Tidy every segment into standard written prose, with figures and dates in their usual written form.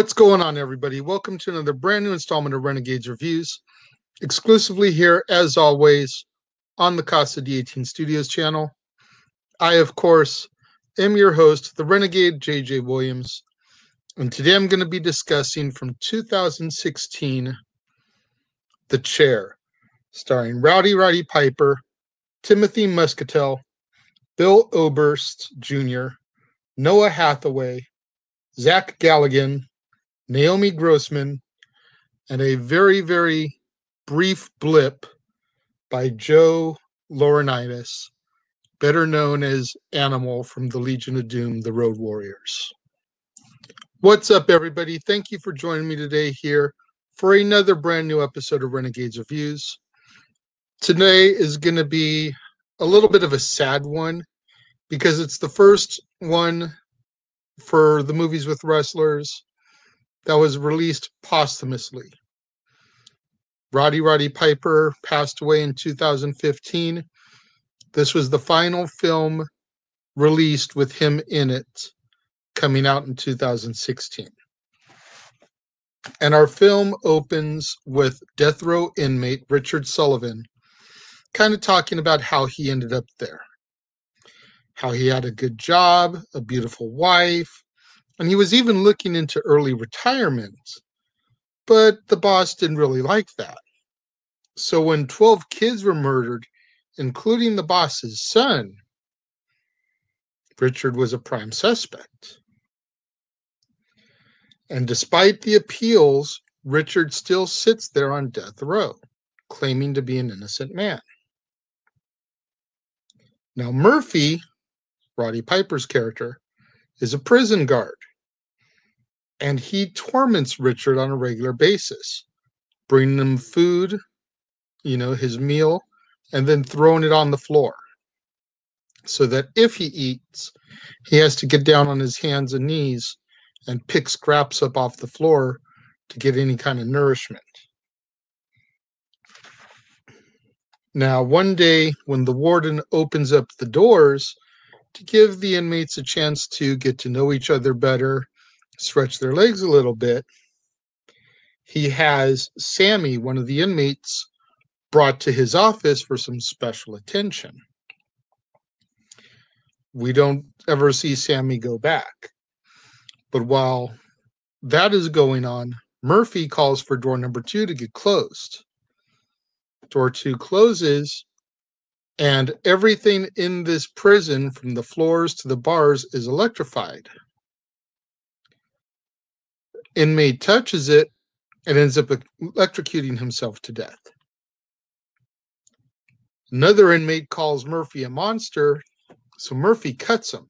What's going on, everybody? Welcome to another brand new installment of Renegades Reviews, exclusively here, as always, on the Casa D18 Studios channel. I, of course, am your host, the Renegade J.J. Williams, and today I'm going to be discussing from 2016, The Chair, starring Roddy Piper, Timothy Muscatel, Bill Oberst Jr., Noah Hathaway, Zach Galligan, Naomi Grossman, and a very, very brief blip by Joe Laurinaitis, better known as Animal from the Legion of Doom, the Road Warriors. What's up, everybody? Thank you for joining me today here for another brand new episode of Renegades Reviews. Today is going to be a little bit of a sad one because it's the first one for the movies with wrestlers that was released posthumously. Roddy Piper passed away in 2015. This was the final film released with him in it, coming out in 2016. And our film opens with death row inmate Richard Sullivan kind of talking about how he ended up there, how he had a good job, a beautiful wife, and he was even looking into early retirement, but the boss didn't really like that. So when 12 kids were murdered, including the boss's son, Richard was a prime suspect. And despite the appeals, Richard still sits there on death row, claiming to be an innocent man. Now Murphy, Roddy Piper's character, is a prison guard, and he torments Richard on a regular basis, bringing him food, his meal, and then throwing it on the floor, so that if he eats, he has to get down on his hands and knees and pick scraps up off the floor to get any kind of nourishment. Now, one day when the warden opens up the doors to give the inmates a chance to get to know each other better, stretch their legs a little bit, he has Sammy, one of the inmates, brought to his office for some special attention. We don't ever see Sammy go back. But while that is going on, Murphy calls for door number 2 to get closed. Door 2 closes, and everything in this prison, from the floors to the bars, is electrified. Inmate touches it and ends up electrocuting himself to death. Another inmate calls Murphy a monster, so Murphy cuts him.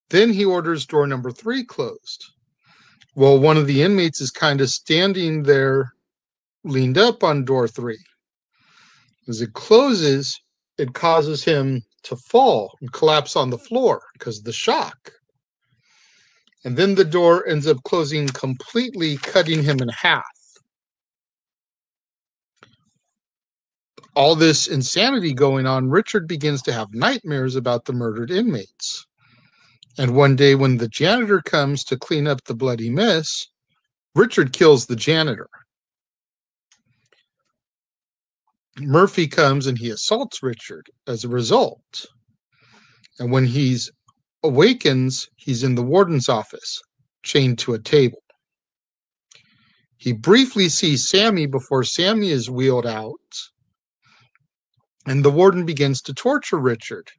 Then he orders door number 3 closed. Well, one of the inmates is kind of standing there, leaned up on door 3. As it closes, it causes him to fall and collapse on the floor because of the shock. And then the door ends up closing completely, cutting him in half. All this insanity going on, Richard begins to have nightmares about the murdered inmates. And one day when the janitor comes to clean up the bloody mess, Richard kills the janitor. Murphy comes and he assaults Richard as a result. And when he awakens, he's in the warden's office, chained to a table. He briefly sees Sammy before Sammy is wheeled out, and the warden begins to torture Richard.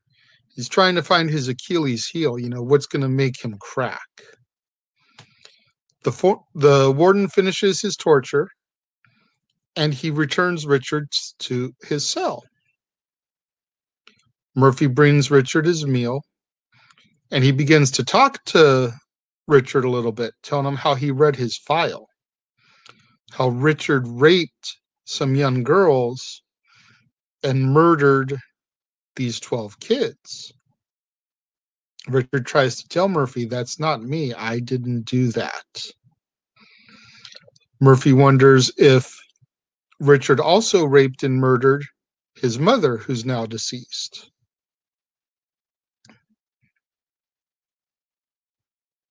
He's trying to find his Achilles heel, what's going to make him crack. The warden finishes his torture, and he returns Richard to his cell. Murphy brings Richard his meal, and he begins to talk to Richard a little bit, telling him how he read his file, how Richard raped some young girls and murdered these 12 kids. Richard tries to tell Murphy, that's not me. I didn't do that. Murphy wonders if Richard also raped and murdered his mother, who's now deceased.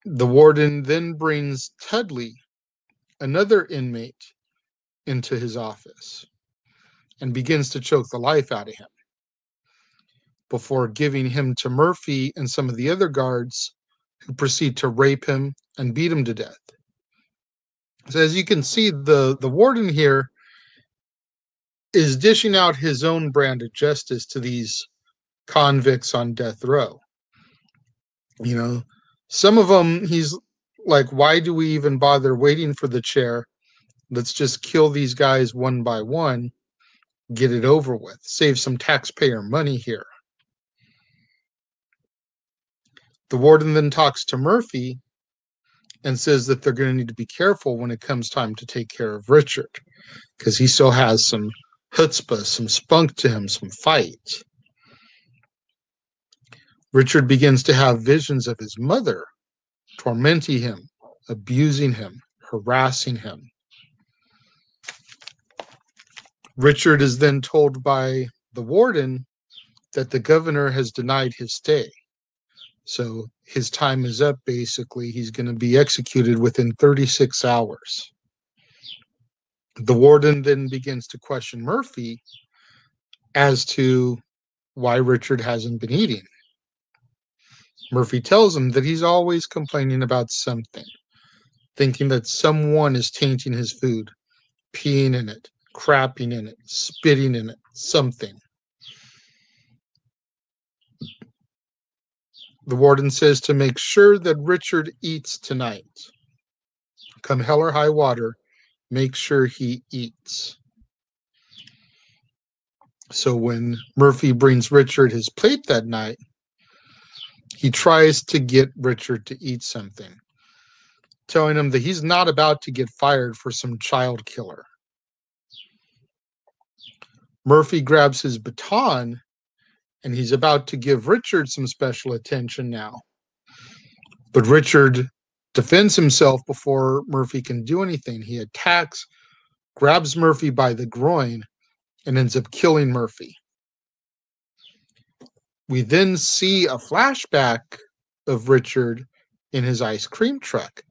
The warden then brings Tudley, another inmate, into his office and begins to choke the life out of him before giving him to Murphy and some of the other guards, who proceed to rape him and beat him to death. So as you can see, the warden here is dishing out his own brand of justice to these convicts on death row. You know, some of them, he's like, why do we even bother waiting for the chair? Let's just kill these guys one by one, get it over with, save some taxpayer money here. The warden then talks to Murphy and says that they're going to need to be careful when it comes time to take care of Richard, because he still has some chutzpah, some spunk to him, some fight. Richard begins to have visions of his mother tormenting him, abusing him, harassing him. Richard is then told by the warden that the governor has denied his stay. So his time is up, basically. He's going to be executed within 36 hours. The warden then begins to question Murphy as to why Richard hasn't been eating. Murphy tells him that he's always complaining about something, thinking that someone is tainting his food, peeing in it, crapping in it, spitting in it, something. The warden says to make sure that Richard eats tonight. Come hell or high water, make sure he eats. So when Murphy brings Richard his plate that night, he tries to get Richard to eat something, telling him that he's not about to get fired for some child killer. Murphy grabs his baton, and he's about to give Richard some special attention now. But Richard defends himself before Murphy can do anything. He attacks, grabs Murphy by the groin, and ends up killing Murphy. We then see a flashback of Richard in his ice cream truck,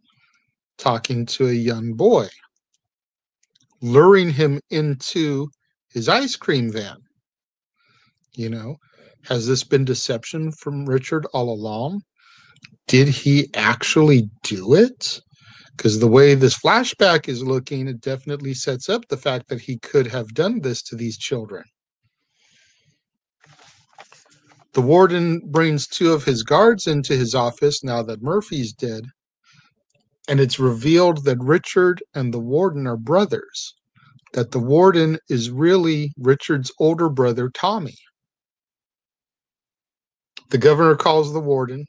talking to a young boy, luring him into his ice cream van. You know, has this been deception from Richard all along? Did he actually do it? Because the way this flashback is looking, it definitely sets up the fact that he could have done this to these children. The warden brings two of his guards into his office now that Murphy's dead, and it's revealed that Richard and the warden are brothers, that the warden is really Richard's older brother, Tommy. The governor calls the warden,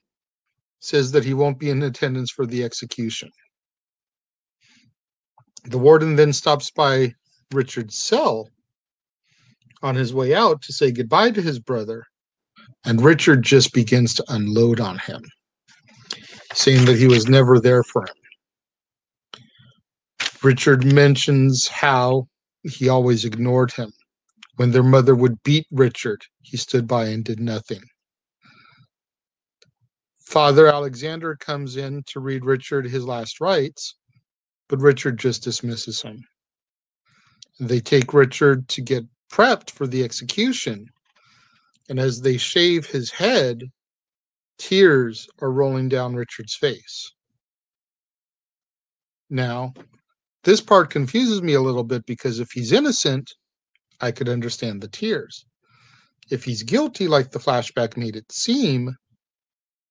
says that he won't be in attendance for the execution. The warden then stops by Richard's cell on his way out to say goodbye to his brother, and Richard just begins to unload on him, saying that he was never there for him. Richard mentions how he always ignored him. When their mother would beat Richard, he stood by and did nothing. Father Alexander comes in to read Richard his last rites, but Richard just dismisses him. They take Richard to get prepped for the execution, and as they shave his head, tears are rolling down Richard's face. Now, this part confuses me a little bit, because if he's innocent, I could understand the tears. If he's guilty, like the flashback made it seem,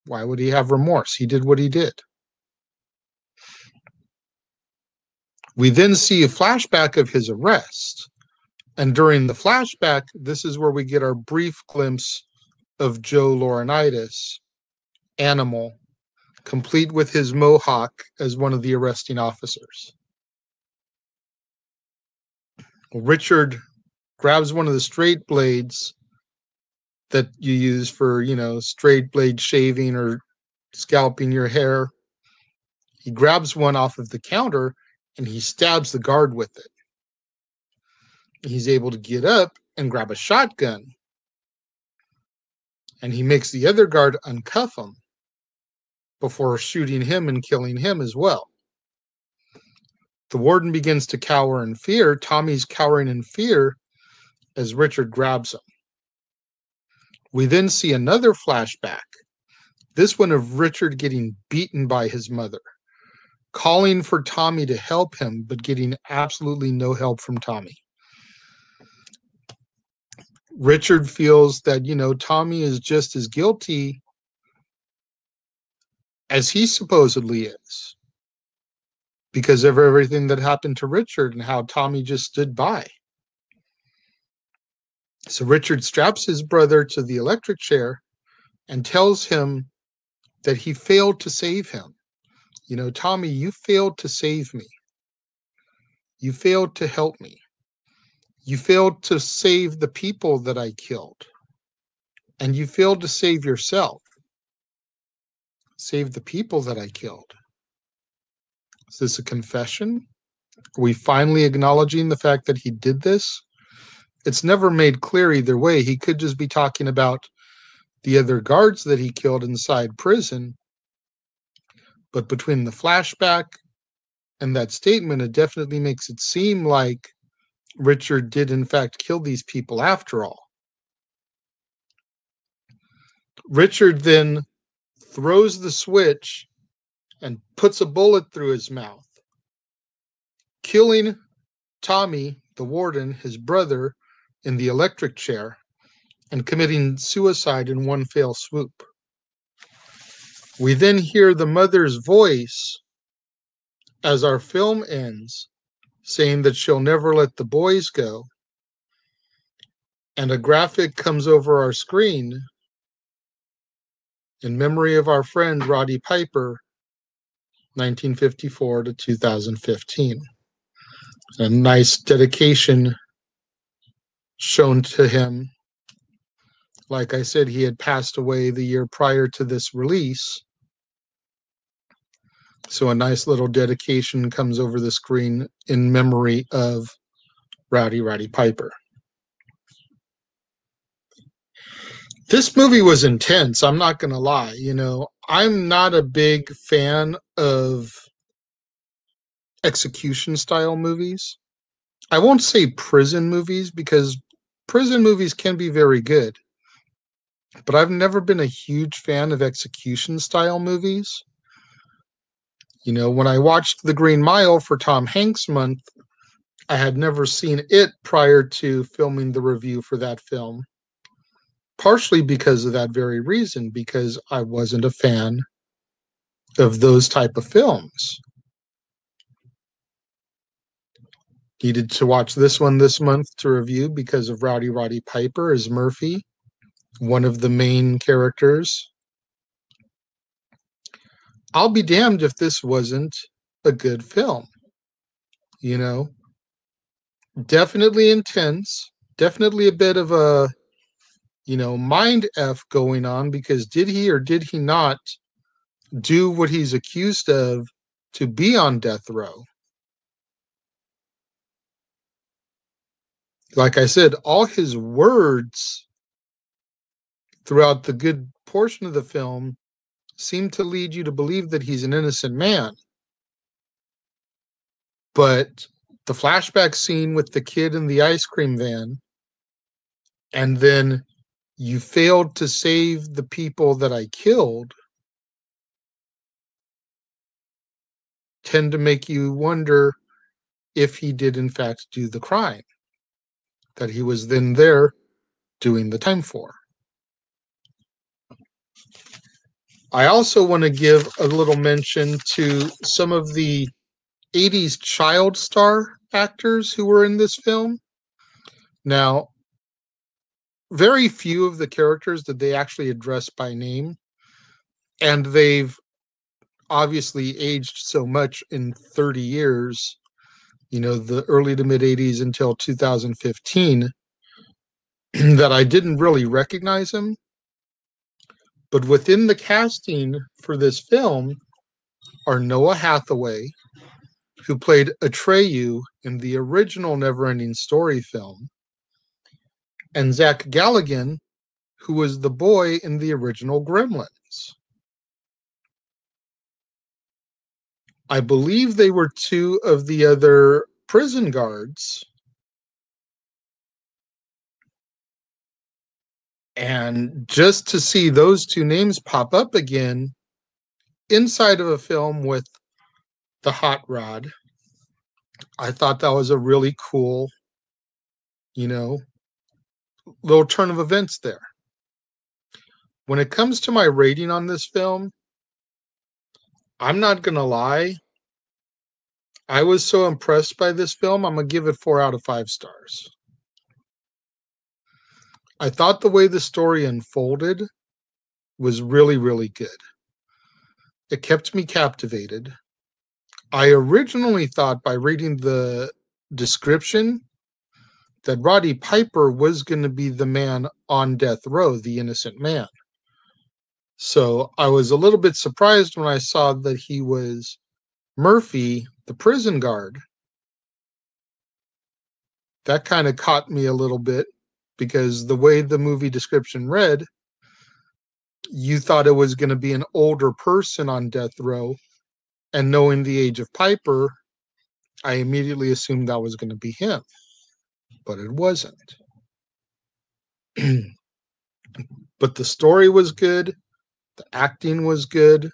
why would he have remorse? He did what he did. We then see a flashback of his arrest. And during the flashback, this is where we get our brief glimpse of Joe Laurinaitis, Animal, complete with his mohawk as one of the arresting officers. Richard grabs one of the straight blades that you use for, straight blade shaving or scalping your hair. He grabs one off of the counter and he stabs the guard with it. He's able to get up and grab a shotgun. And he makes the other guard uncuff him. before shooting him and killing him as well. The warden begins to cower in fear. Tommy's cowering in fear as Richard grabs him. We then see another flashback, this one of Richard getting beaten by his mother, calling for Tommy to help him, but getting absolutely no help from Tommy. Richard feels that, Tommy is just as guilty as he supposedly is because of everything that happened to Richard and how Tommy just stood by. So Richard straps his brother to the electric chair and tells him that he failed to save him. Tommy, you failed to save me. You failed to help me. You failed to save the people that I killed. And you failed to save yourself. Save the people that I killed. Is this a confession? Are we finally acknowledging the fact that he did this? It's never made clear either way. He could just be talking about the other guards that he killed inside prison. But between the flashback and that statement, it definitely makes it seem like Richard did in fact kill these people after all. Richard then throws the switch and puts a bullet through his mouth, killing Tommy, the warden, his brother, in the electric chair, and committing suicide in one fell swoop. We then hear the mother's voice as our film ends, saying that she'll never let the boys go. And a graphic comes over our screen in memory of our friend Roddy Piper, 1954 to 2015. A nice dedication shown to him. Like I said, he had passed away the year prior to this release. So a nice little dedication comes over the screen in memory of Roddy Piper. This movie was intense, I'm not going to lie. I'm not a big fan of execution style movies. I won't say prison movies because prison movies can be very good. But I've never been a huge fan of execution style movies. When I watched The Green Mile for Tom Hanks month, I had never seen it prior to filming the review for that film. Partially because of that very reason, because I wasn't a fan of those type of films. Needed to watch this one this month to review because of Roddy Piper as Murphy, one of the main characters. I'll be damned if this wasn't a good film. Definitely intense, definitely a bit of a, mind F going on, because did he or did he not do what he's accused of to be on death row? Like I said, all his words throughout the good portion of the film seem to lead you to believe that he's an innocent man. But the flashback scene with the kid in the ice cream van, and then you failed to save the people that I killed, tend to make you wonder if he did in fact do the crime that he was then there doing the time for. I also want to give a little mention to some of the 80s child star actors who were in this film. Now, very few of the characters did they actually address by name, and they've obviously aged so much in 30 years, the early to mid 80s until 2015, that I didn't really recognize him. But within the casting for this film are Noah Hathaway, who played Atreyu in the original Neverending Story film, and Zach Galligan, who was the boy in the original Gremlins. I believe they were two of the other prison guards. And just to see those two names pop up again inside of a film with the hot rod, I thought that was a really cool, little turn of events there. When it comes to my rating on this film, I'm not going to lie. I was so impressed by this film, I'm going to give it 4 out of 5 stars. I thought the way the story unfolded was really, really good. It kept me captivated. I originally thought by reading the description that Roddy Piper was going to be the man on death row, the innocent man. So I was a little bit surprised when I saw that he was Murphy, the prison guard. That kind of caught me a little bit because the way the movie description read, you thought it was going to be an older person on death row, and knowing the age of Piper, I immediately assumed that was going to be him, but it wasn't. But the story was good. The acting was good.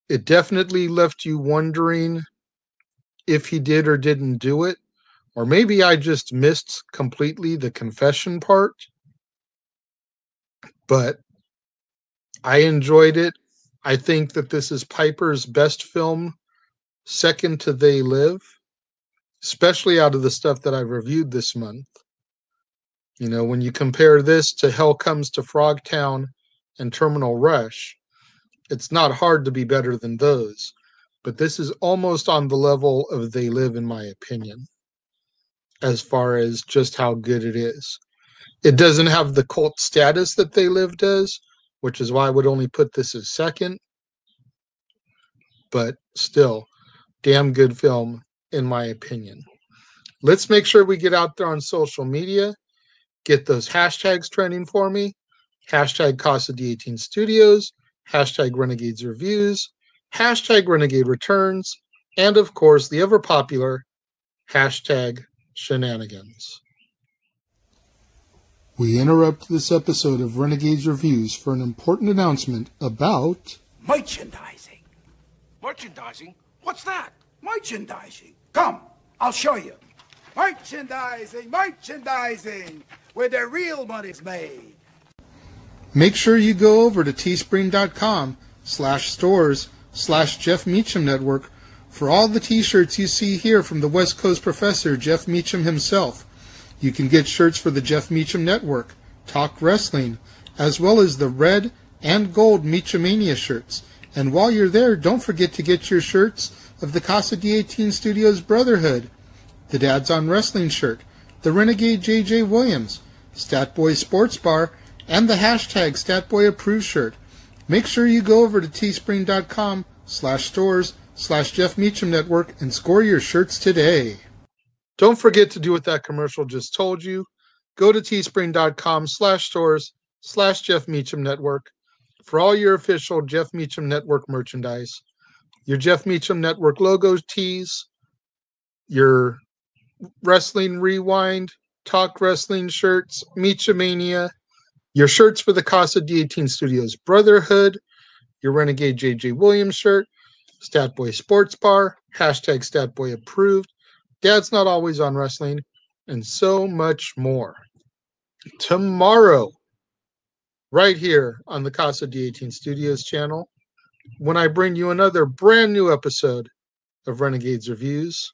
It definitely left you wondering if he did or didn't do it, or maybe I just missed completely the confession part. But I enjoyed it. I think that this is Piper's best film, second to They Live, especially out of the stuff that I've reviewed this month. When you compare this to Hell Comes to Frogtown and Terminal Rush, it's not hard to be better than those. But this is almost on the level of They Live, in my opinion, as far as just how good it is. It doesn't have the cult status that They Live does, which is why I would only put this as second. But still, damn good film, in my opinion. Let's make sure we get out there on social media, get those hashtags trending for me. Hashtag Casa D18 Studios, hashtag Renegades Reviews, hashtag Renegade Returns, and of course, the ever popular hashtag Shenanigans. We interrupt this episode of Renegades Reviews for an important announcement about merchandising. Merchandising? What's that? Merchandising. Come, I'll show you. Merchandising, where the real money's made. Make sure you go over to teespring.com/stores/Jeff Meacham Network for all the t-shirts you see here from the West Coast professor, Jeff Meacham himself. You can get shirts for the Jeff Meacham Network, Talk Wrestling, as well as the red and gold Meachamania shirts. And while you're there, don't forget to get your shirts of the Casa D18 Studios Brotherhood, the Dads on Wrestling shirt, the Renegade J.J. Williams, Statboy Sports Bar, and the hashtag StatBoyApproved shirt. Make sure you go over to teespring.com/stores/Jeff Meacham Network and score your shirts today. Don't forget to do what that commercial just told you. Go to teespring.com/stores/Jeff Meacham Network for all your official Jeff Meacham Network merchandise. Your Jeff Meacham Network logo tees, your Wrestling Rewind, Talk Wrestling shirts, Meachamania, your shirts for the Casa D18 Studios Brotherhood, your Renegade J.J. Williams shirt, Statboy Sports Bar, hashtag StatBoyApproved, Dad's Not Always on Wrestling, and so much more. Tomorrow, right here on the Casa D18 Studios channel, when I bring you another brand new episode of Renegades Reviews.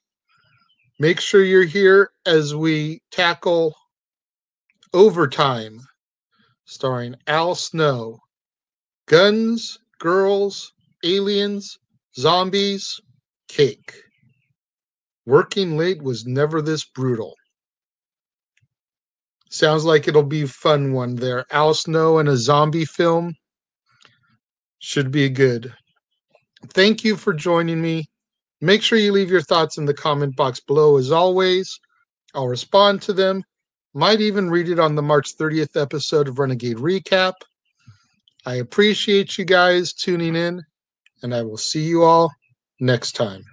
Make sure you're here as we tackle Overtime, starring Al Snow. Guns, girls, aliens, zombies, cake. Working late was never this brutal. Sounds like it'll be a fun one there. Al Snow in a zombie film should be good. Thank you for joining me. Make sure you leave your thoughts in the comment box below. As always, I'll respond to them. Might even read it on the March 30th episode of Renegade Recap. I appreciate you guys tuning in, and I will see you all next time.